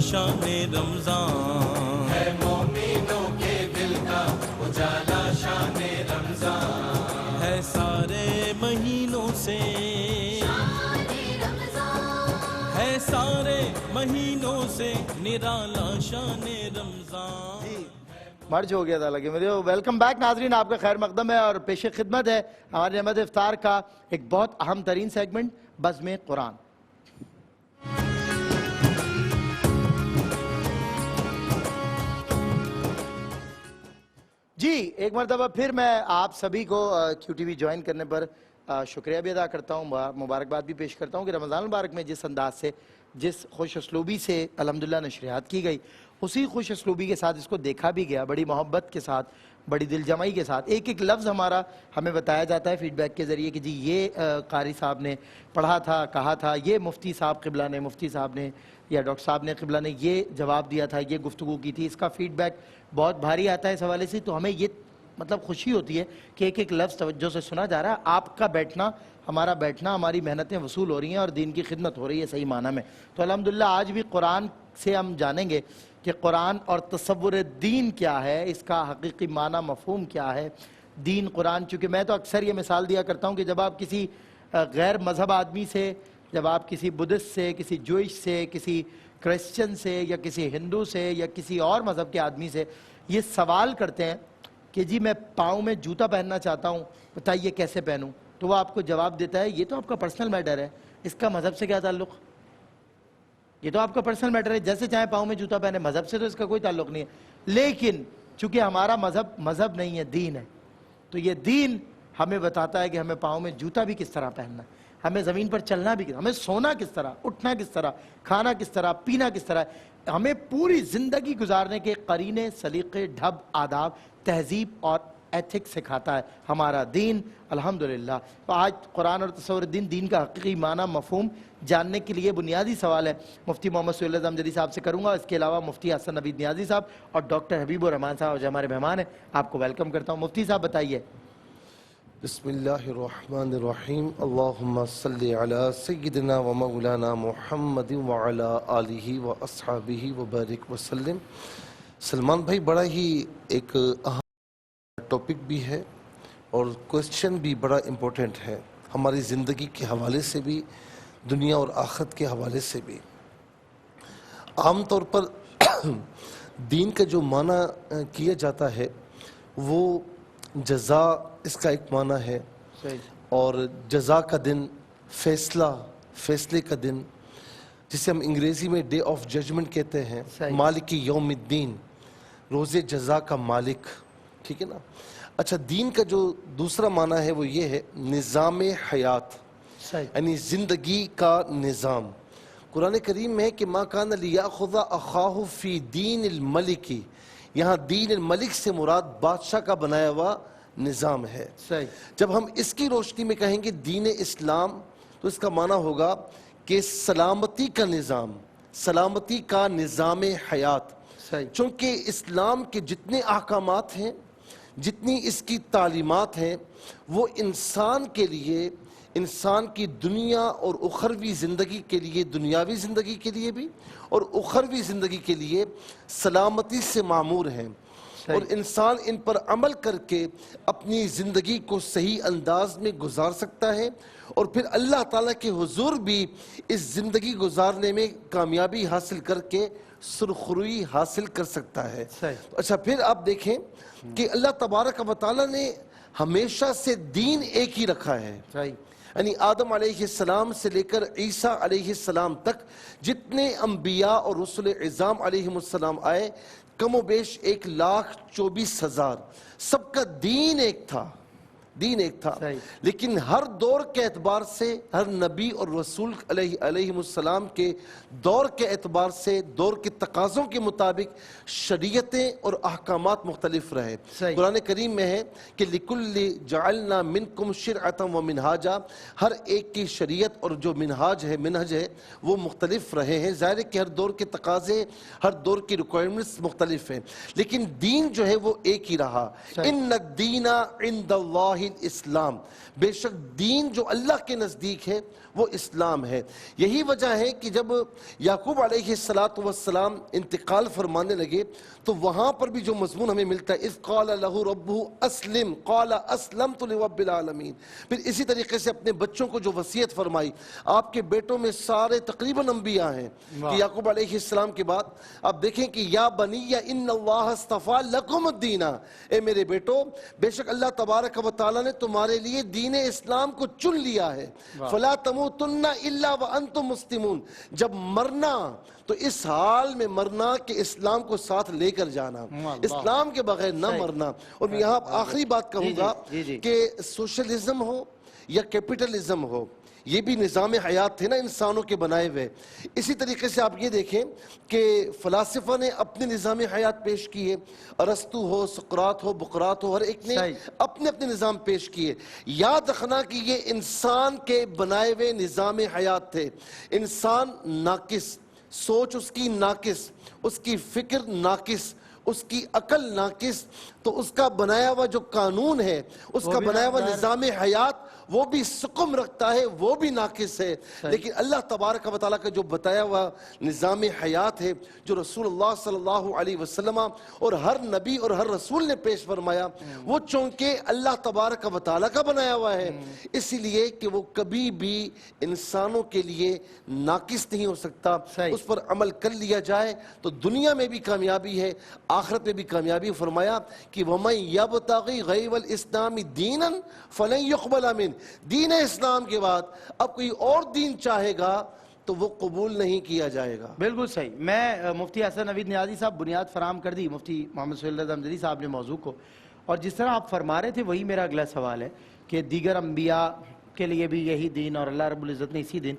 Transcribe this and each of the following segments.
شان رمضان ہے، مومنوں کے دل کا اجالا شان رمضان ہے، سارے مہینوں سے ہے، سارے مہینوں سے نرالا شان رمضان۔ مرج ہو گیا تھا لگے مجھے۔ ویلکم بیک ناظرین، آپ کا خیر مقدم ہے اور پیش خدمت ہے ہماری نعمت افطار کا ایک بہت اہم ترین سیگمنٹ، بزم قرآن۔ جی ایک مرتبہ پھر میں آپ سبھی کو کیو ٹی وی جوائن کرنے پر شکریہ بھی ادا کرتا ہوں، مبارکباد بھی پیش کرتا ہوں کہ رمضان المبارک میں جس انداز سے، جس خوش اسلوبی سے الحمدللہ نشریات کی گئی، اسی خوش اسلوبی کے ساتھ اس کو دیکھا بھی گیا، بڑی محبت کے ساتھ، بڑی دل جمعی کے ساتھ۔ ایک ایک لفظ ہمارا ہمیں بتایا جاتا ہے فیڈ بیک کے ذریعے کہ جی یہ قاری صاحب نے پڑھا تھا، کہا تھا، یہ مفتی صاحب قبلہ نے، مفتی صاحب نے یا ڈاکٹر صاحب نے قبلہ نے یہ جواب دیا تھا، یہ گفتگو کی تھی۔ اس کا فیڈ بیک بہت بھاری آتا ہے اس حوالے سے، تو ہمیں یہ مطلب خوشی ہوتی ہے کہ ایک ایک لفظ توجہ سے سنا جا رہا ہے۔ آپ کا بیٹھنا، ہمارا بیٹھنا، ہماری محنتیں وصول ہو رہی ہیں اور دین کی خدمت ہو رہی ہے صحیح معنی میں۔ تو الحمدللہ آج بھی قرآن سے ہم جانیں گے کہ قرآن اور تصور دین کیا ہے، اس کا حقیقی معنی مفہوم کیا ہے۔ دین قرآن، چونکہ میں تو اکثر یہ مثال دیا کرتا ہوں کہ جب آپ کسی غیر مذہب آدمی سے، جب آپ کسی بدھسٹ سے، کسی جوئش سے، کسی کرسچن سے یا کسی ہندو سے یا کسی اور مذہب کے آدمی سے یہ سوال کرتے ہیں کہ جی میں پاؤں میں جوتا پہننا چاہتا ہوں، بتائیے کیسے پہنوں، تو وہ آپ کو جواب دیتا ہے یہ تو آپ کا پرسنل میٹر ہے، اس کا مذہب سے کیا تعلق؟ یہ تو آپ کا پرسنل میٹر ہے، جیسے چاہے پاؤں میں جوتا پہنے، مذہب سے تو اس کا کوئی تعلق نہیں ہے۔ لیکن چونکہ ہمارا مذہب نہیں ہے، دین ہے، تو یہ دین ہمیں بتاتا ہے کہ ہمیں پاؤں میں جوتا بھی کس طرح پہننا ہے، ہمیں زمین پر چلنا بھی، ہمیں سونا کس طرح، اٹھنا کس طرح، کھانا کس طرح، پینا کس طرح، ہمیں پوری زندگی گزارنے کے قرینے، سلیقے، ڈھب، آداب، تہذیب اور ایتھک سکھاتا ہے ہمارا دین الحمدللہ۔ تو آج قرآن اور تصور دین کا حقیقی معنی مفہوم جاننے کے لیے بنیادی سوال ہے مفتی محمد سہیل اعظم جدید صاحب سے کروں گا، اس کے علاوہ مفتی حسن نوید نیازی صاحب اور ڈاکٹر حبیب الرحمان صاحب جو ہمارے مہمان ہیں، آپ کو ویلکم کرتا ہوں۔ مفتی صاحب بتائیے۔ بسم اللہ الرحمن الرحیم، اللہم صلی علی سیدنا و مولانا محمد وعلی آلہ و اصحابہ وبارک وسلم۔ سلمان بھائی، بڑا ہی ایک اہم ٹاپک بھی ہے اور کوسچن بھی بڑا امپورٹنٹ ہے، ہماری زندگی کے حوالے سے بھی، دنیا اور آخرت کے حوالے سے بھی۔ عام طور پر دین کا جو معنی کیا جاتا ہے وہ جزا، اس کا ایک معنی ہے، اور جزا کا دن، فیصلے کا دن، جسے ہم انگریزی میں ڈے آف ججمنٹ کہتے ہیں، مالک یوم الدین، روز جزا کا مالک، ٹھیک ہے نا۔ اچھا، دین کا جو دوسرا معنی ہے وہ یہ ہے نظام حیات، یعنی زندگی کا نظام۔ قرآن کریم میں کہ ما کان لیأخذ اخاہ فی دین الملک، یہاں دین الملک سے مراد بادشاہ کا بنایا ہوا نظام ہے۔ جب ہم اس کی روشنی میں کہیں گے دین اسلام تو اس کا معنی ہوگا کہ سلامتی کا نظام، سلامتی کا نظام حیات، چونکہ اسلام کے جتنے احکامات ہیں، جتنی اس کی تعلیمات ہیں، وہ انسان کے لیے، انسان کی دنیا اور اخروی زندگی کے لیے، دنیاوی زندگی کے لیے بھی اور اخروی زندگی کے لیے سلامتی سے معمور ہیں، اور انسان ان پر عمل کر کے اپنی زندگی کو صحیح انداز میں گزار سکتا ہے، اور پھر اللہ تعالیٰ کے حضور بھی اس زندگی گزارنے میں کامیابی حاصل کر کے سرخروئی حاصل کر سکتا ہے۔ اچھا، پھر آپ دیکھیں کہ اللہ تبارک و تعالیٰ نے ہمیشہ سے دین ایک ہی رکھا ہے، یعنی آدم علیہ السلام سے لے کر عیسیٰ علیہ السلام تک جتنے انبیاء اور رسول اعظام علیہ السلام آئے، کم و بیش 1,24,000، سب کا دین ایک تھا، دین ایک تھا، لیکن ہر دور کے اعتبار سے، ہر نبی اور رسول علیہ السلام کے دور کے اعتبار سے، دور کے تقاضوں کے مطابق شریعتیں اور احکامات مختلف رہے۔ قرآن کریم میں ہے کہ لِكُلِّ جَعَلْنَا مِنْكُمْ شِرْعَةً وَمِنْهَاجًا، ہر ایک کی شریعت اور جو منہاج ہے وہ مختلف رہے ہیں۔ ظاہر ہے کہ ہر دور کے تقاضے، ہر دور کی ریکوائرمنٹس مختلف ہیں، لیکن دین جو ہے وہ ایک ہی رہا۔ إِنَّ الدِّينَ عِنْدَ اللَّهِ دین اسلام، بے شک دین جو اللہ کے نزدیک ہے وہ اسلام ہے۔ یہی وجہ ہے کہ جب یعقوب علیہ السلام انتقال فرمانے لگے تو وہاں پر بھی جو مضمون ہمیں ملتا ہے، اذ قال لہ ربہ اسلم قال اسلمت لرب العالمین۔ پھر اسی طریقے سے اپنے بچوں کو جو وصیت فرمائی، آپ کے بیٹوں میں سارے تقریباً انبیاء ہیں کہ یعقوب علیہ السلام کے بعد آپ دیکھیں کہ یا بنی ان اللہ اصطفیٰ لکم الدین، اے میرے بیٹو بے شک اللہ تبارک و تعالیٰ نے تمہارے لیے دین اسلام کو چن لیا ہے، فلا تموتن الا وانتم مسلمون، جب مرنا تو اس حال میں مرنا کہ اسلام کو ساتھ لے کر جانا، اسلام کے بغیر نہ مرنا۔ اور میں یہاں آخری بات کہوں گا کہ سوشلزم ہو یا کیپٹلزم ہو، یہ بھی نظام حیات تھے نا انسانوں کے بنائے ہوئے۔ اسی طریقے سے آپ یہ دیکھیں کہ فلاسفہ نے اپنے نظام حیات پیش کیے، ارسطو ہو، سقراط ہو، بقراط ہو، ہر ایک نے اپنے اپنے نظام پیش کیے۔ یاد رکھنا کہ یہ انسان کے بنائے ہوئے نظام حیات تھے۔ انسان ناقص، سوچ اس کی ناقص، اس کی فکر ناقص، اس کی عقل ناقص، تو اس کا بنایا ہوا جو قانون ہے، اس کا بنایا ہوا نظام حیات وہ بھی سقم رکھتا ہے، وہ بھی ناقص ہے۔ لیکن اللہ تبارک و تعالیٰ کا جو بتایا ہوا نظام حیات ہے، جو رسول اللہ صلی اللہ علیہ وسلم اور ہر نبی اور ہر رسول نے پیش فرمایا، وہ چونکہ اللہ تبارک و تعالیٰ کا بنایا ہوا ہے، اسی لیے کہ وہ کبھی بھی انسانوں کے لیے ناقص نہیں ہو سکتا۔ اس پر عمل کر لیا جائے تو دنیا میں بھی کامیابی ہے، آخرت میں بھی کامیابی۔ فرمایا کہ وَمَن يَبْتَغِ غَيْرَ الْإِسْلَامِ دِينًا فَلَن يُقْبَلَ مِنْهُ، دین اسلام کے بعد اب کوئی اور دین چاہے گا تو وہ قبول نہیں کیا جائے گا۔ بالکل صحیح۔ میں مفتی حسن نوید نیازی صاحب بنیاد فراہم کر دی مفتی محمد صلی اللہ علیہ صاحب نے موضوع کو، اور جس طرح آپ فرما رہے تھے وہی میرا اگلا سوال ہے کہ دیگر انبیاء کے لیے بھی یہی دین اور اللہ رب العزت نے اسی دین،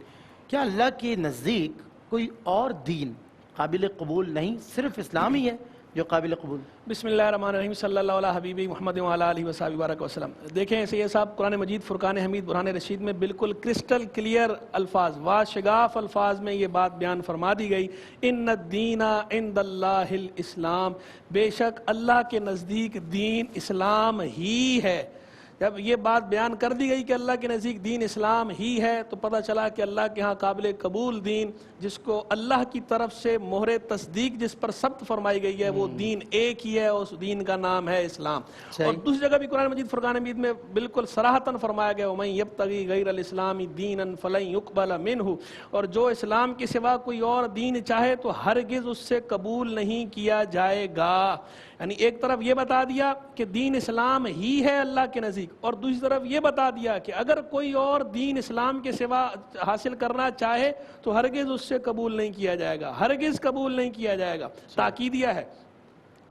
کیا اللہ کے نزدیک کوئی اور دین قابل قبول نہیں، صرف اسلام ہی ہے جو قابل قبول؟ بسم اللہ الرحمن الرحیم، صلی اللہ علیہ حبیبی محمد وعلی آلہ وصحبہ وبارک وسلم۔ دیکھیں سید صاحب قرآن مجید فرقان حمید برہان رشید میں بالکل کرسٹل کلیئر الفاظ، واشگاف الفاظ میں یہ بات بیان فرما دی گئی، ان الدین عند اللہ الاسلام، بے شک اللہ کے نزدیک دین اسلام ہی ہے۔ جب یہ بات بیان کر دی گئی کہ اللہ کے نزدیک دین اسلام ہی ہے تو پتہ چلا کہ اللہ کے ہاں قابل قبول دین، جس کو اللہ کی طرف سے مہر تصدیق جس پر ثبت فرمائی گئی ہے، وہ دین ایک ہی ہے، اس دین کا نام ہے اسلام۔ اور دوسری جگہ بھی قرآن مجید فرقان حمید میں بالکل صراحتاً فرمایا گیا وَمَن يَبْتَغِ غَيْرَ الْإِسْلَامِ دِينًا فَلَن يُقْبَلَ مِنْهُ، اور جو اسلام کے سوا کوئی اور دین چاہے تو ہرگز اس سے قبول نہیں کیا جائے گا۔ یعنی ایک طرف یہ بتا دیا کہ دین اسلام ہی ہے اللہ کے نزدیک، اور دوسری طرف یہ بتا دیا کہ اگر کوئی اور دین اسلام کے سوا حاصل کرنا چاہے تو ہرگز اس سے قبول نہیں کیا جائے گا، ہرگز قبول نہیں کیا جائے گا۔ تاکیدیہ ہے،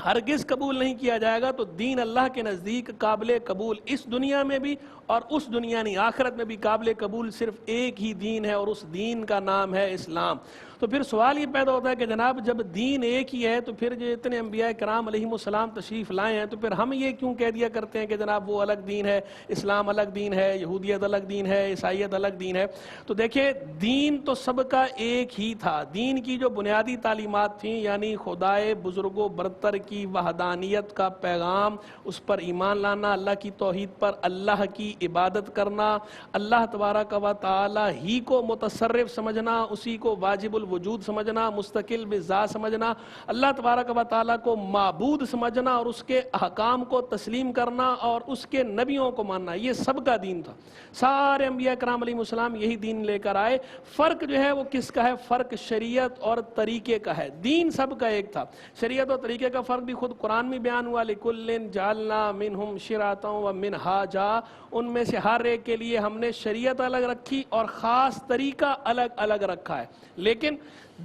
ہرگز قبول نہیں کیا جائے گا۔ تو دین اللہ کے نزدیک قابل قبول اس دنیا میں بھی اور اس دنیا نہیں آخرت میں بھی قابل قبول صرف ایک ہی دین ہے، اور اس دین کا نام ہے اسلام۔ تو پھر سوال یہ پیدا ہوتا ہے کہ جناب جب دین ایک ہی ہے تو پھر جو اتنے انبیاء کرام علیہم السلام تشریف لائے ہیں تو پھر ہم یہ کیوں کہہ دیا کرتے ہیں کہ جناب وہ الگ دین ہے، اسلام الگ دین ہے، یہودیت الگ دین ہے، عیسائیت الگ دین ہے؟ تو دیکھیں دین تو سب کا ایک ہی تھا۔ دین کی جو بنیادی تعلیمات تھیں، یعنی خدائے بزرگ و برتر کی وحدانیت کا پیغام، اس پر ایمان لانا، اللہ کی توحید پر اللہ کی عبادت کرنا، اللہ تبارک و تعالی ہی کو متصرف سمجھنا، اسی کو واجب الوجود سمجھنا، مستقل بذات سمجھنا، اللہ تبارک و تعالی کو معبود سمجھنا اور اس کے احکام کو تسلیم کرنا اور اس کے نبیوں کو ماننا، یہ سب کا دین تھا۔ سارے انبیاء کرام علیہ السلام یہی دین لے کر آئے۔ فرق جو ہے وہ کس کا ہے؟ فرق شریعت اور طریقے کا ہے۔ دین سب کا ایک تھا، شریعت اور طریقے کا فرق بھی خود قرآن میں بیان ہوا، لِكُلٍّ جَعَلْنَا مِنْهُمْ شِرَاطًا وَمِنْهَاجًا، ان میں سے ہر ایک کے لیے ہم نے شریعت الگ رکھی اور خاص طریقہ الگ الگ رکھا ہے، لیکن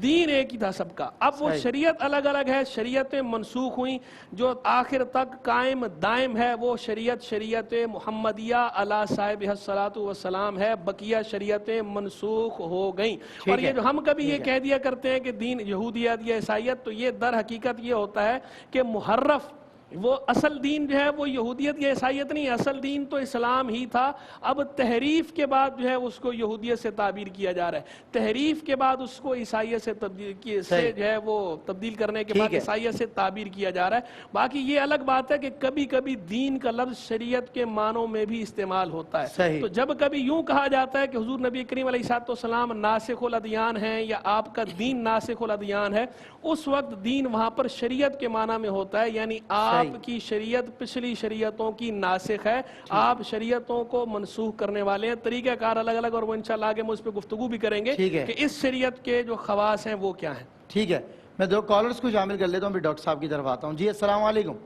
دین ایک ہی تھا سب کا۔ اب وہ شریعت الگ الگ ہے، شریعتیں منسوخ ہوئیں، جو آخر تک قائم دائم ہے وہ شریعت محمدیہ علی صاحب الصلاۃ والسلام ہے، بقیہ شریعتیں منسوخ ہو گئیں۔ اور یہ جو ہم کبھی یہ کہہ دیا کرتے ہیں کہ دین یہودیت یا عیسائیت، تو یہ در حقیقت یہ ہوتا ہے کہ محرف وہ اصل دین جو ہے وہ یہودیت یا عیسائیت نہیں، اصل دین تو اسلام ہی تھا. اب تحریف کے بعد جو ہے اس کو یہودیت سے تعبیر کیا جا رہا ہے، تحریف کے بعد اس کو عیسائیت سے تبدیل سے جو ہے وہ تبدیل کرنے کے بعد عیسائیت سے تعبیر کیا جا رہا ہے. باقی یہ الگ بات ہے کہ کبھی کبھی دین کا لفظ شریعت کے معنوں میں بھی استعمال ہوتا ہے. تو جب کبھی یوں کہا جاتا ہے کہ حضور نبی کریم علیہ الصلوۃ والسلام ناسخ الادیان ہیں یا آپ کا دین ناسخ الادیان ہے، اس وقت دین وہاں پر شریعت کے معنی میں ہوتا ہے، یعنی آپ کی شریعت پچھلی شریعتوں کی ناسخ ہے، آپ شریعتوں کو منسوخ کرنے والے ہیں. طریقہ کار الگ الگ، اور وہ انشاءاللہ آگے ہم اس پہ گفتگو بھی کریں گے کہ اس شریعت کے جو خواص ہیں وہ کیا ہیں. ٹھیک ہے، میں 2 کالرز کو شامل کر لیتا ہوں، پھر ڈاکٹر صاحب کی طرف آتا ہوں. جی السلام علیکم.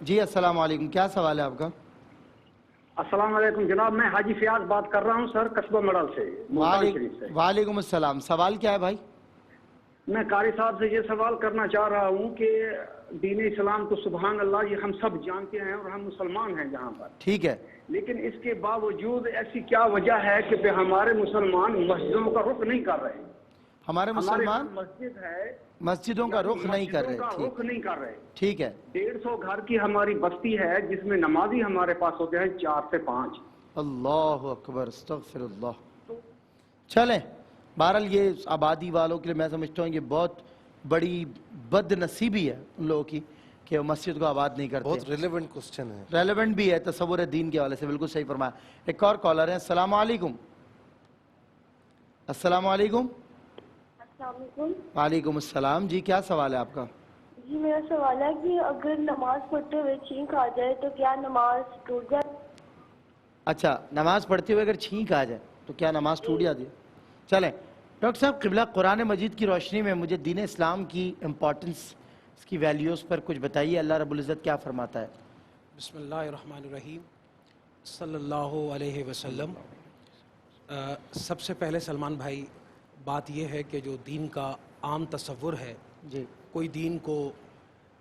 جی السلام علیکم، کیا سوال ہے آپ کا؟ السلام علیکم جناب، میں حاجی فیاض بات کر رہا ہوں سر، قصبہ مڑل سے، ملتان شریف سے. وعلیکم السلام، سوال کیا ہے بھائی؟ میں قاری صاحب سے یہ سوال کرنا چاہ رہا ہوں کہ دین اسلام تو سبحان اللہ یہ ہم سب جانتے ہیں اور ہم مسلمان ہیں جہاں پر، ٹھیک ہے، لیکن اس کے باوجود ایسی کیا وجہ ہے کہ ہمارے مسلمان مسجدوں کا رخ نہیں کر رہے؟ ہمارے مسلمان مسجد ہے، مسجدوں کا رخ نہیں کر رہے. رخ نہیں کر رہے. ٹھیک ہے، 150 گھر کی ہماری بستی ہے جس میں نمازی ہمارے پاس ہوتے ہیں 4 سے 5. اللہ اکبر، استغفر اللہ. چلیں، بہرحال یہ آبادی والوں کے لیے میں سمجھتا ہوں یہ بہت بڑی بد نصیبی ہے ان لوگوں کی کہ وہ مسجد کو آباد نہیں کرتے. بہت ریلیونٹ کوسچن ہے، ریلیونٹ بھی ہے تصور دین کے حوالے سے، بالکل صحیح فرمایا. ایک اور کالر ہے. السلام علیکم. السلام علیکم. السلام علیکم. وعلیکم السلام. جی کیا سوال ہے آپ کا؟ جی میرا سوال ہے کہ اگر نماز پڑھتے ہوئے چھینک آ جائے تو کیا نماز ٹوٹ جائے؟ اچھا، نماز پڑھتے ہوئے اگر چھینک آ جائے تو کیا نماز ٹوٹ جاتی ہے؟ چلیں ڈاکٹر صاحب، قبلہ قرآن مجید کی روشنی میں مجھے دین اسلام کی امپورٹنس، اس کی ویلیوز پر کچھ بتائیے. اللہ رب العزت کیا فرماتا ہے؟ بسم اللہ الرحمن الرحیم، صلی اللہ علیہ وسلم. سب سے پہلے سلمان بھائی، بات یہ ہے کہ جو دین کا عام تصور ہے، جی، کوئی دین کو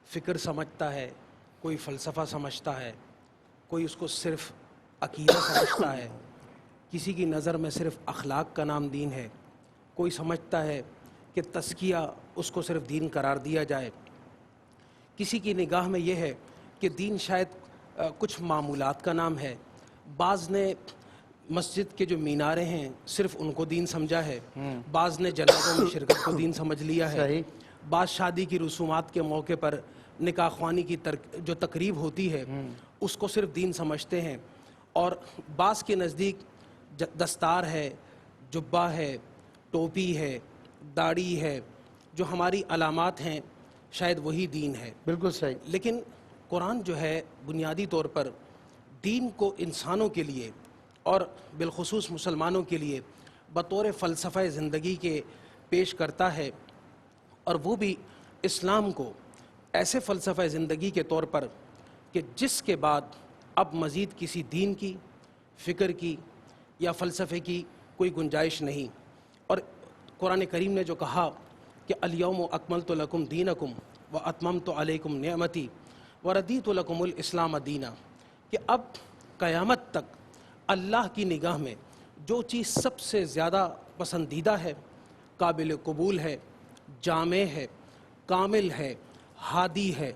فکر سمجھتا ہے، کوئی فلسفہ سمجھتا ہے، کوئی اس کو صرف عقیدہ سمجھتا ہے، کسی کی نظر میں صرف اخلاق کا نام دین ہے، کوئی سمجھتا ہے کہ تزکیہ اس کو صرف دین قرار دیا جائے، کسی کی نگاہ میں یہ ہے کہ دین شاید کچھ معمولات کا نام ہے. بعض نے مسجد کے جو مینارے ہیں صرف ان کو دین سمجھا ہے، بعض نے جنازوں میں شرکت کو دین سمجھ لیا ہے، بعض شادی کی رسومات کے موقع پر نکاح خوانی کی جو تقریب ہوتی ہے اس کو صرف دین سمجھتے ہیں، اور بعض کے نزدیک دستار ہے، جبہ ہے، ٹوپی ہے، داڑھی ہے، جو ہماری علامات ہیں شاید وہی دین ہے. بالکل صحیح. لیکن قرآن جو ہے بنیادی طور پر دین کو انسانوں کے لیے اور بالخصوص مسلمانوں کے لیے بطور فلسفہ زندگی کے پیش کرتا ہے، اور وہ بھی اسلام کو ایسے فلسفہ زندگی کے طور پر کہ جس کے بعد اب مزید کسی دین کی، فکر کی یا فلسفے کی کوئی گنجائش نہیں. اور قرآن کریم نے جو کہا کہ الیوم اکملت لکم دینکم واتممت علیکم نعمتی وردیت لکم الاسلام دینا، کہ اب قیامت تک اللہ کی نگاہ میں جو چیز سب سے زیادہ پسندیدہ ہے، قابل قبول ہے، جامع ہے، کامل ہے، ہادی ہے،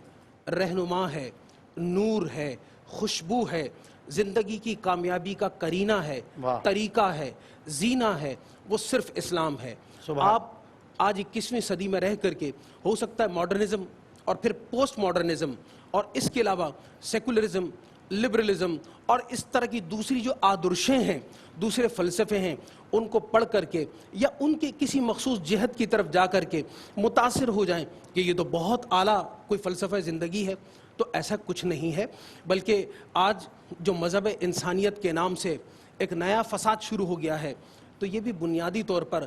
رہنما ہے، نور ہے، خوشبو ہے، زندگی کی کامیابی کا کرینہ ہے، طریقہ ہے، زینہ ہے، وہ صرف اسلام ہے. آپ آج 21ویں صدی میں رہ کر کے ہو سکتا ہے ماڈرنزم اور پھر پوسٹ ماڈرنزم اور اس کے علاوہ سیکولرزم، لبرلزم اور اس طرح کی دوسری جو آدرشیں ہیں، دوسرے فلسفے ہیں، ان کو پڑھ کر کے یا ان کے کسی مخصوص جہت کی طرف جا کر کے متاثر ہو جائیں کہ یہ تو بہت اعلیٰ کوئی فلسفہ زندگی ہے. تو ایسا کچھ نہیں ہے، بلکہ آج جو مذہب انسانیت کے نام سے ایک نیا فساد شروع ہو گیا ہے، تو یہ بھی بنیادی طور پر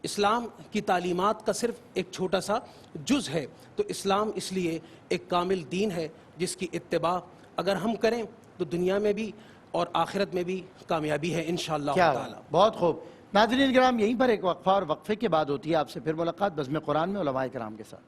اسلام کی تعلیمات کا صرف ایک چھوٹا سا جز ہے. تو اسلام اس لیے ایک کامل دین ہے جس کی اتباع اگر ہم کریں تو دنیا میں بھی اور آخرت میں بھی کامیابی ہے انشاءاللہ تعالی. بہت خوب. ناظرین کرام، یہیں پر ایک وقفہ اور وقفے کے بعد ہوتی ہے آپ سے پھر ملاقات بزم قرآن میں علماء کرام کے ساتھ.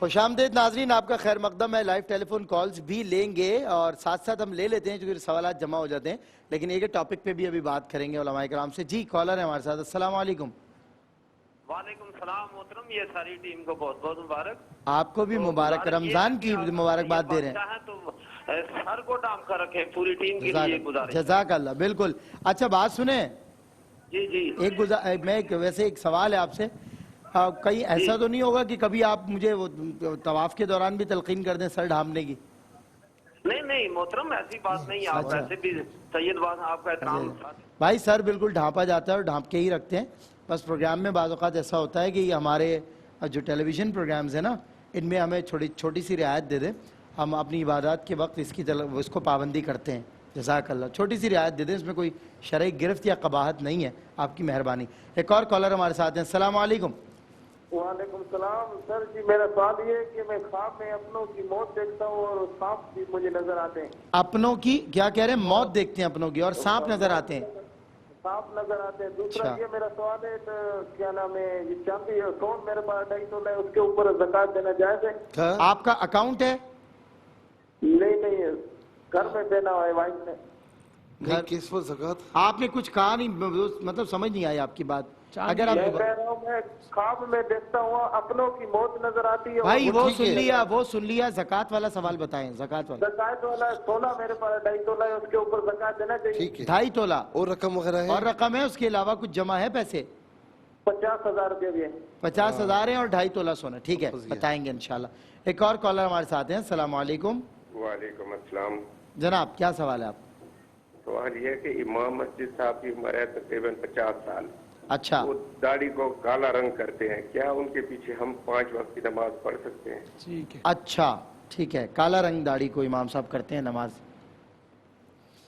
خوش آمدید ناظرین، آپ کا خیر مقدم ہے. لائیو ٹیلی فون کالز بھی لیں گے اور ساتھ ساتھ ہم لے لیتے ہیں کیونکہ سوالات جمع ہو جاتے ہیں، لیکن ایک ٹاپک پہ بھی ابھی بات کریں گے علماء کرام سے. جی کالر ہے ہمارے ساتھ. السلام علیکم. وعلیکم السلام محترم، یہ ساری ٹیم کو بہت بہت مبارک. آپ کو بھی مبارک، رمضان کی مبارکباد دے رہے ہیں. تو سر کو ڈام کر رکھے پوری ٹیم کے لیے گزارش. جزاک اللہ. بالکل. اچھا بات سنیں، جی جی میں ویسے ایک سوال ہے آپ سے. کہیں ایسا تو نہیں ہوگا کہ کبھی آپ مجھے طواف کے دوران بھی تلقین کر دیں سر ڈھانپنے کی؟ نہیں نہیں محترم، ایسی بات نہیں. آپ ایسے بھی سید بات، آپ کا احترام. بھائی سر بالکل ڈھانپا جاتا ہے اور ڈھانپ کے ہی رکھتے ہیں. بس پروگرام میں بعض اوقات ایسا ہوتا ہے کہ یہ ہمارے جو ٹیلی ویژن پروگرامز ہیں نا، ان میں ہمیں چھوٹی سی رعایت دے دیں. ہم اپنی عبادات کے وقت اس کو پابندی کرتے ہیں. جزاک اللہ. چھوٹی سی رعایت دے دیں، اس میں کوئی شرعی گرفت یا قباحت نہیں ہے. آپ کی مہربانی. ایک اور کالر ہمارے ساتھ ہیں. السلام علیکم. وعلیکم السلام. سر جی میرا سوال یہ ہے کہ میں خواب میں اپنوں کی موت دیکھتا ہوں اور سانپ بھی مجھے نظر آتے ہیں. اپنوں کی کیا کہہ رہے ہیں؟ موت دیکھتے ہیں اپنوں کی اور سانپ نظر آتے ہیں. سانپ نظر آتے ہیں. دوسرا یہ میرا سوال ہے، کیا نام ہے، یہ چاندی ہے سون میرے پاس 250 تولہ ہے، اس کے اوپر زکوٰۃ دینا جائز ہے؟ آپ کا اکاؤنٹ ہے؟ نہیں ہے، گھر میں دینا ہے وائف نے. کس پر زکوٰۃ؟ آپ نے کچھ کہا نہیں، مطلب سمجھ نہیں آئی آپ کی بات. اگر آپ میں کہہ رہا ہوں، میں خواب میں دیکھتا ہوں اپنوں کی موت نظر آتی ہے. بھائی وہ سن لیا. زکوٰۃ والا سوال بتائیں. زکوٰۃ والا سونا میرے پاس 250 تولہ ہے، اس کے اوپر زکوٰۃ دینا چاہیے. 2.5 تولہ اور رقم وغیرہ ہے؟ اور رقم ہے. اس کے علاوہ کچھ جمع ہے پیسے؟ 50,000 روپے بھی ہے. 50,000 ہیں اور 2.5 تولہ سونا. ٹھیک ہے، بتائیں گے انشاءاللہ. ایک اور کالر ہمارے ساتھ ہیں. السلام علیکم. وعلیکم السلام. جناب کیا سوال ہے آپ؟ سوال یہ ہے کہ امام مسجد صاحب کی عمر ہے تقریباً 50 سال. اچھا. وہ داڑھی کو کالا رنگ کرتے ہیں، کیا ان کے پیچھے ہم 5 وقت کی نماز پڑھ سکتے ہیں؟ ٹھیک ہے. اچھا ٹھیک ہے. کالا رنگ داڑھی کو امام صاحب کرتے ہیں نماز.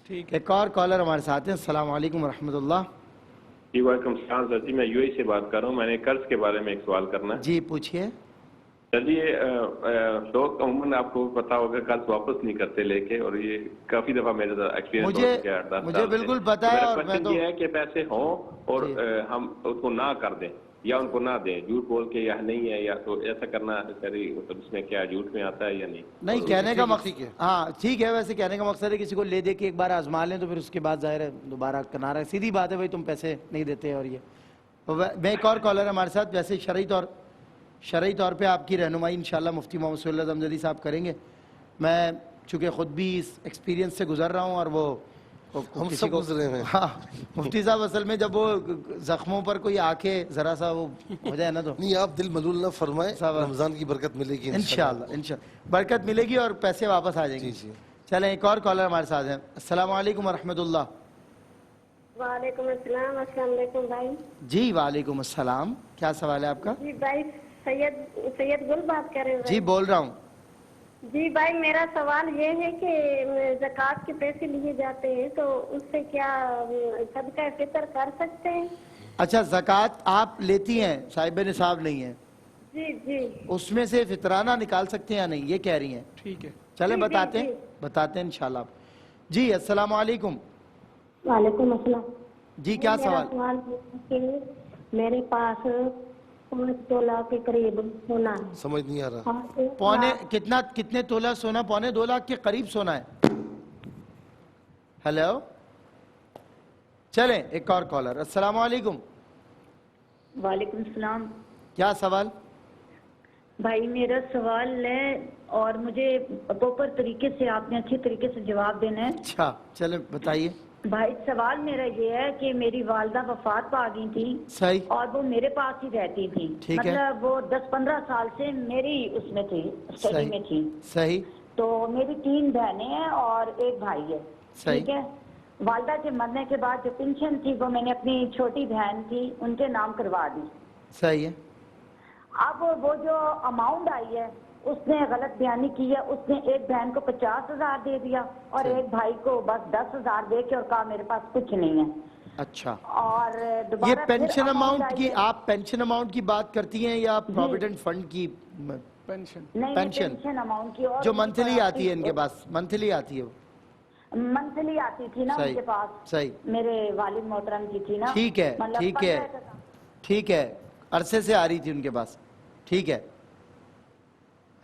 ٹھیک ہے. ایک اور کالر ہمارے ساتھ ہیں. السلام علیکم ورحمۃ اللہ. جی وعلیکم السلام سر جی، میں یو اے سے بات کر رہا ہوں. میں نے قرض کے بارے میں ایک سوال کرنا ہے. جی پوچھیے. چلیے لوگ عموماً آپ کو پتا ہوگا قرض واپس نہیں کرتے لے کے، اور یہ کافی دفعہ میرے ساتھ ایکسپیرینس ہو چکا ہے. مجھے بالکل پتا ہے. اور میں تو یہ ہے کہ پیسے ہوں اور ہم اس کو نہ کر دیں یا ان کو نہ دیں، جھوٹ بول کے یا نہیں ہے، یا تو ایسا کرنا مطلب اس میں کیا جھوٹ میں آتا ہے یا نہیں؟ نہیں کہنے کا مقصد ہاں ٹھیک ہے. ویسے کہنے کا مقصد ہے کسی کو لے دے کے ایک بار آزما لیں تو پھر اس کے بعد ظاہر ہے دوبارہ کنارہ. سیدھی بات ہے بھائی، تم پیسے نہیں دیتے. اور یہ میں ایک اور کالر ہے ہمارے ساتھ. ویسے شرعی طور پہ آپ کی رہنمائی انشاءاللہ مفتی محمد صلی اللہ علیہ صاحب کریں گے. میں چونکہ خود بھی اس ایکسپیرینس سے گزر رہا ہوں اور وہ ہم سب گزرے ہیں. ہاں مفتی صاحب اصل میں جب وہ زخموں پر کوئی آ کے ذرا سا وہ ہو جائے نا تو نہیں، آپ دل ملول نہ فرمائیں. رمضان کی برکت ملے گی انشاءاللہ برکت ملے گی اور پیسے واپس آ جائیں گے. چلیں ایک اور کالر ہمارے ساتھ ہیں. السلام علیکم ورحمۃ اللہ. وعلیکم السلام. السلام علیکم بھائی. جی وعلیکم السلام. کیا سوال ہے آپ کا؟ جی بھائی سید گل بات کر رہے ہیں. جی بول رہا ہوں. جی بھائی میرا سوال یہ ہے کہ زکوٰۃ کے پیسے لیے جاتے ہیں تو اس سے کیا صدقہ فطر کر سکتے ہیں؟ اچھا زکوٰۃ آپ لیتی ہیں، صاحب نصاب نہیں ہے؟ جی جی. اس میں سے فطرانہ نکال سکتے ہیں یا نہیں، یہ کہہ رہی ہیں؟ ٹھیک ہے چلیں بتاتے ہیں انشاءاللہ. جی السلام علیکم. وعلیکم السلام. جی کیا سوال؟ میرے پاس 5 تولہ کے قریب سونا ہے. سمجھ نہیں آ رہا. پونے کتنے تولہ سونا؟ 2.25 لاکھ کے قریب سونا ہے. ہیلو چلیں ایک اور کالر. السلام علیکم. وعلیکم السلام. کیا سوال؟ بھائی میرا سوال ہے اور مجھے پراپر طریقے سے آپ نے اچھی طریقے سے جواب دینا ہے. اچھا چلیں بتائیے. بھائی سوال میرا یہ ہے کہ میری والدہ وفات پا گئی تھی. صحیح. اور وہ میرے پاس ہی رہتی تھی. مطلب وہ 10-15 سال سے میری اس میں تھی، اسٹڈی میں تھی. صحیح. تو میری 3 بہنیں ہیں اور 1 بھائی ہے. ٹھیک ہے. والدہ کے مرنے کے بعد جو پینشن تھی وہ میں نے اپنی چھوٹی بہن تھی ان کے نام کروا دی. صحیح ہے. اب وہ جو اماؤنٹ آئی ہے اس نے غلط بیانی کی ہے. اس نے ایک بہن کو 50,000 دے دیا اور ایک بھائی کو بس 10,000 دے کے اور کہا میرے پاس کچھ نہیں ہے. اچھا. اور یہ پینشن اماؤنٹ کی آپ پینشن اماؤنٹ کی بات کرتی ہیں یا پروویڈنٹ فنڈ کی؟ پینشن اماؤنٹ کی جو منتھلی آتی ہے ان کے پاس، منتھلی آتی ہے وہ. منتھلی آتی تھی نا ان کے پاس. صحیح. میرے والد محترم کی تھی نا. ٹھیک ہے ٹھیک ہے ٹھیک ہے. عرصے سے آ رہی تھی ان کے پاس. ٹھیک ہے.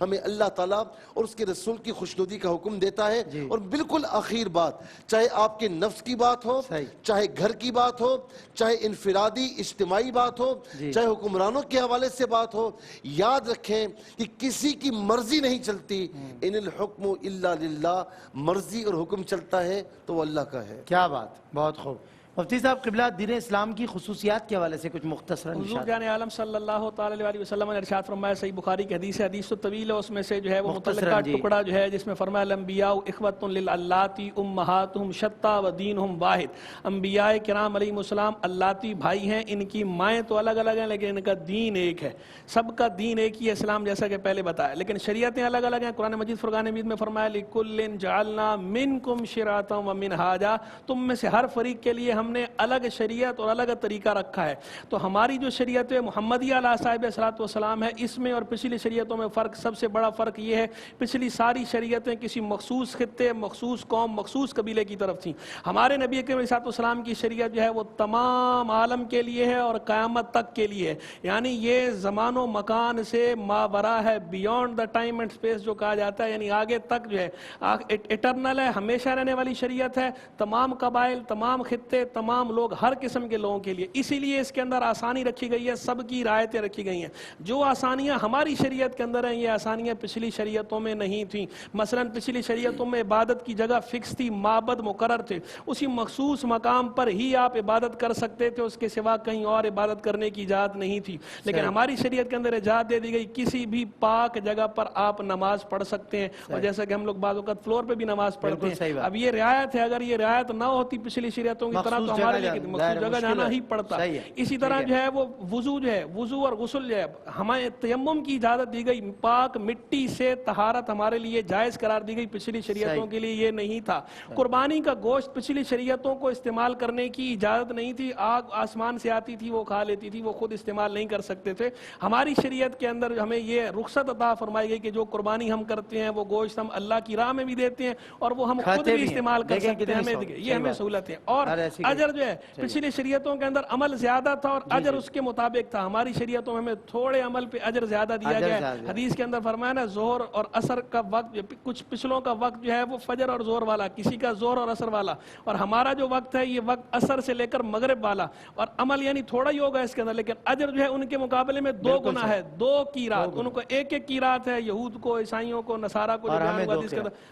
ہمیں اللہ تعالیٰ اور اس کے رسول کی خوشنودی کا حکم دیتا ہے. اور بالکل آخر بات، چاہے آپ کے نفس کی بات ہو، چاہے گھر کی بات ہو، چاہے انفرادی اجتماعی بات ہو، چاہے حکمرانوں کے حوالے سے بات ہو، یاد رکھیں کہ کسی کی مرضی نہیں چلتی. ان الحکم الا للہ، مرضی اور حکم چلتا ہے تو وہ اللہ کا ہے. کیا بات، بہت خوب. مفتی صاحب قبلہ، دین اسلام کی خصوصیات کے حوالے سے کچھ مختصر حضور جان عالم صلی اللہ تعالی علیہ وسلم نے ارشاد فرمایا، صحیح بخاری کی حدیث ہے، حدیث تو طویل ہے، اس میں سے جو ہے وہ متعلقہ ٹکڑا جو ہے جس میں فرمایا الانبیاء اخوۃ للالاتی امہاتہم شتیٰ ودینہم واحد. انبیاء کرام علیہ السلام اللاتی بھائی ہیں، ان کی مائیں تو الگ الگ ہیں لیکن ان کا دین ایک ہے. سب کا دین ایک ہی ہے اسلام، جیسا کہ پہلے بتایا، لیکن شریعتیں الگ الگ ہیں. قرآن مجید فرقان حمید میں فرمایا لِكُلٍّ جَعَلْنَا مِنْكُمْ شِرْعَةً وَمِنْهَاجًا، تم میں سے ہر فریق کے لیے ہم نے الگ شریعت اور الگ طریقہ رکھا ہے. تو ہماری جو شریعت محمدیہ علیہ صاحب صلاۃ والسلام ہے، اس میں اور پچھلی شریعتوں میں فرق، سب سے بڑا فرق یہ ہے، پچھلی ساری شریعتیں کسی مخصوص خطے، مخصوص قوم، مخصوص قبیلے کی طرف تھیں. ہمارے نبی کریم صلی اللہ علیہ وسلم کی شریعت جو ہے وہ تمام عالم کے لیے ہے اور قیامت تک کے لیے ہے. یعنی یہ زمان و مکان سے ماورا ہے، beyond the time and space جو کہا جاتا ہے، یعنی آگے تک جو ہے اٹرنل ہے، ہمیشہ رہنے والی شریعت ہے، تمام قبائل، تمام خطے، تمام لوگ، ہر قسم کے لوگوں کے لیے. اسی لیے اس کے اندر آسانی رکھی گئی ہے، سب کی رعایتیں رکھی گئی ہیں. جو آسانیاں ہماری شریعت کے اندر ہیں، یہ آسانیاں پچھلی شریعتوں میں نہیں تھیں. مثلا پچھلی شریعتوں میں عبادت کی جگہ فکس تھی، معبد مقرر تھے، اسی مخصوص مقام پر ہی آپ عبادت کر سکتے تھے، اس کے سوا کہیں اور عبادت کرنے کی اجازت نہیں تھی. لیکن ہماری شریعت کے اندر اجازت دے دی گئی، کسی بھی پاک جگہ پر آپ نماز پڑھ سکتے ہیں. اور جیسا کہ ہم لوگ بعض اوقات فلور پہ بھی نماز پڑھتے ہیں. اب یہ رعایت ہے، اگر یہ رعایت نہ ہوتی پچھلی شریعتوں کی طرح تو ہمارے لیے مخصوص جگہ جانا ہی پڑتا. اسی طرح جو ہے وہ وضو جو ہے، وضو اور غسل جو ہے، ہمیں تیمم کی اجازت دی گئی، پاک مٹی سے طہارت ہمارے لیے جائز قرار دی گئی، پچھلی شریعتوں کے لیے یہ نہیں تھا. قربانی کا گوشت پچھلی شریعتوں کو استعمال کرنے کی اجازت نہیں تھی، آگ آسمان سے آتی تھی وہ کھا لیتی تھی، وہ خود استعمال نہیں کر سکتے تھے. ہماری شریعت کے اندر ہمیں یہ رخصت عطا فرمائی گئی کہ جو قربانی ہم کرتے ہیں وہ گوشت ہم اللہ کی راہ میں بھی دیتے ہیں اور وہ ہم خود بھی استعمال کر سکتے ہیں. یہ ہمیں سہولت ہے. اور اجر جو ہے پچھلی شریعتوں کے اندر عمل زیادہ تھا اور اجر اس کے مطابق تھا. ہماری شریعتوں میں ہمیں تھوڑے عمل پہ اجر زیادہ دیا گیا ہے. حدیث کے اندر فرمایا نا، ظہر اور عصر کا وقت، کچھ پچھلوں کا وقت جو ہے وہ فجر اور ظہر والا، کسی کا ظہر اور عصر والا، اور ہمارا جو وقت ہے یہ وقت عصر سے لے کر مغرب والا. اور عمل یعنی تھوڑا ہی ہوگا اس کے اندر، لیکن اجر جو ہے ان کے مقابلے میں 2 گنا ہے. 2 کی رات، ان کو 1 کی رات ہے، یہود کو، عیسائیوں کو، نصارہ کو،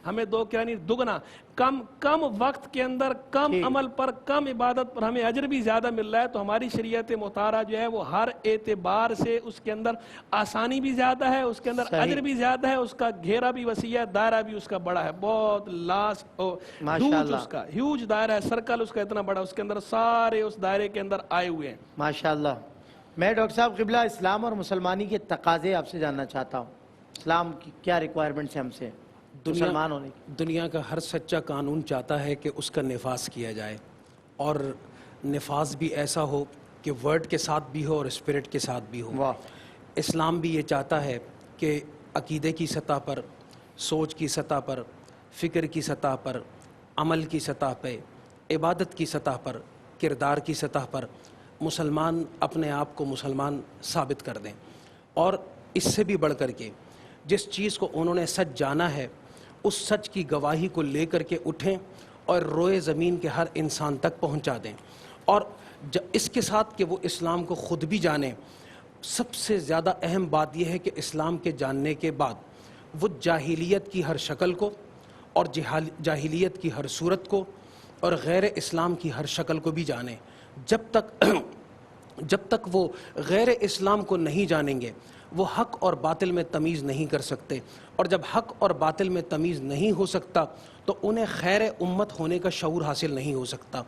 ہمیں 2 کی یعنی دگنا. کم وقت کے اندر کم عمل پر، کم عبادت پر ہمیں اجر بھی زیادہ مل رہا ہے. تو ہماری شریعت مطہرہ جو ہے وہ ہر اعتبار سے اس کے اندر آسانی بھی زیادہ ہے، اس کے اندر اجر بھی زیادہ ہے، اس کا گھیرا بھی وسیع ہے، دائرہ بھی اس کا بڑا ہے، بہت اس کا ہیوج دائرہ ہے، سرکل اس کا اتنا بڑا، اس کے اندر سارے اس دائرے کے اندر آئے ہوئے ہیں. ماشاءاللہ. میں ڈاکٹر صاحب قبلہ اسلام اور مسلمانی کے تقاضے آپ سے جاننا چاہتا ہوں. اسلام کی کیا ریکوائرمنٹس ہیں ہم سے مسلمان ہونے کی؟ دنیا کا ہر سچا قانون چاہتا ہے کہ اس کا نفاذ کیا جائے، اور نفاذ بھی ایسا ہو کہ ورڈ کے ساتھ بھی ہو اور اسپرٹ کے ساتھ بھی ہو. اسلام بھی یہ چاہتا ہے کہ عقیدے کی سطح پر، سوچ کی سطح پر، فکر کی سطح پر، عمل کی سطح پہ، عبادت کی سطح پر، کردار کی سطح پر مسلمان اپنے آپ کو مسلمان ثابت کر دیں. اور اس سے بھی بڑھ کر کے جس چیز کو انہوں نے سچ جانا ہے، اس سچ کی گواہی کو لے کر کے اٹھیں اور روئے زمین کے ہر انسان تک پہنچا دیں. اور اس کے ساتھ کہ وہ اسلام کو خود بھی جانیں. سب سے زیادہ اہم بات یہ ہے کہ اسلام کے جاننے کے بعد وہ جاہلیت کی ہر شکل کو اور جاہلیت کی ہر صورت کو اور غیر اسلام کی ہر شکل کو بھی جانیں. جب تک وہ غیر اسلام کو نہیں جانیں گے، وہ حق اور باطل میں تمیز نہیں کر سکتے. اور جب حق اور باطل میں تمیز نہیں ہو سکتا تو انہیں خیر امت ہونے کا شعور حاصل نہیں ہو سکتا،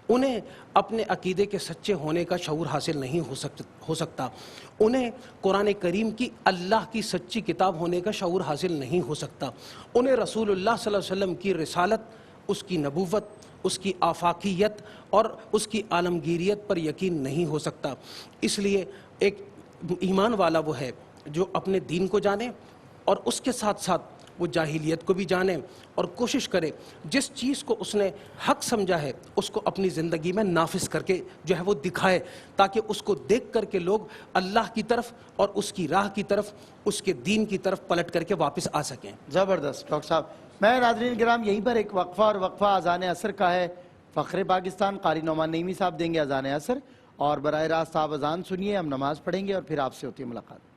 انہیں اپنے عقیدے کے سچے ہونے کا شعور حاصل نہیں ہو سکتا، انہیں قرآن کریم کی اللہ کی سچی کتاب ہونے کا شعور حاصل نہیں ہو سکتا، انہیں رسول اللہ صلی اللہ علیہ وسلم کی رسالت، اس کی نبوت، اس کی آفاقیت اور اس کی عالمگیریت پر یقین نہیں ہو سکتا. اس لیے ایک ایمان والا وہ ہے جو اپنے دین کو جانے اور اس کے ساتھ ساتھ وہ جاہلیت کو بھی جانے اور کوشش کرے جس چیز کو اس نے حق سمجھا ہے اس کو اپنی زندگی میں نافذ کر کے جو ہے وہ دکھائے، تاکہ اس کو دیکھ کر کے لوگ اللہ کی طرف اور اس کی راہ کی طرف، اس کے دین کی طرف پلٹ کر کے واپس آ سکیں۔ زبردست ڈاکٹر صاحب۔ میں ناظرین کرام یہیں پر ایک وقفہ، اور وقفہ اذان عصر کا ہے۔ فخر پاکستان قاری نعمان نعیمی صاحب دیں گے اذان عصر، اور براہ راست آپ اذان سنیے، ہم نماز پڑھیں گے اور پھر آپ سے ہوتی ہے ملاقات۔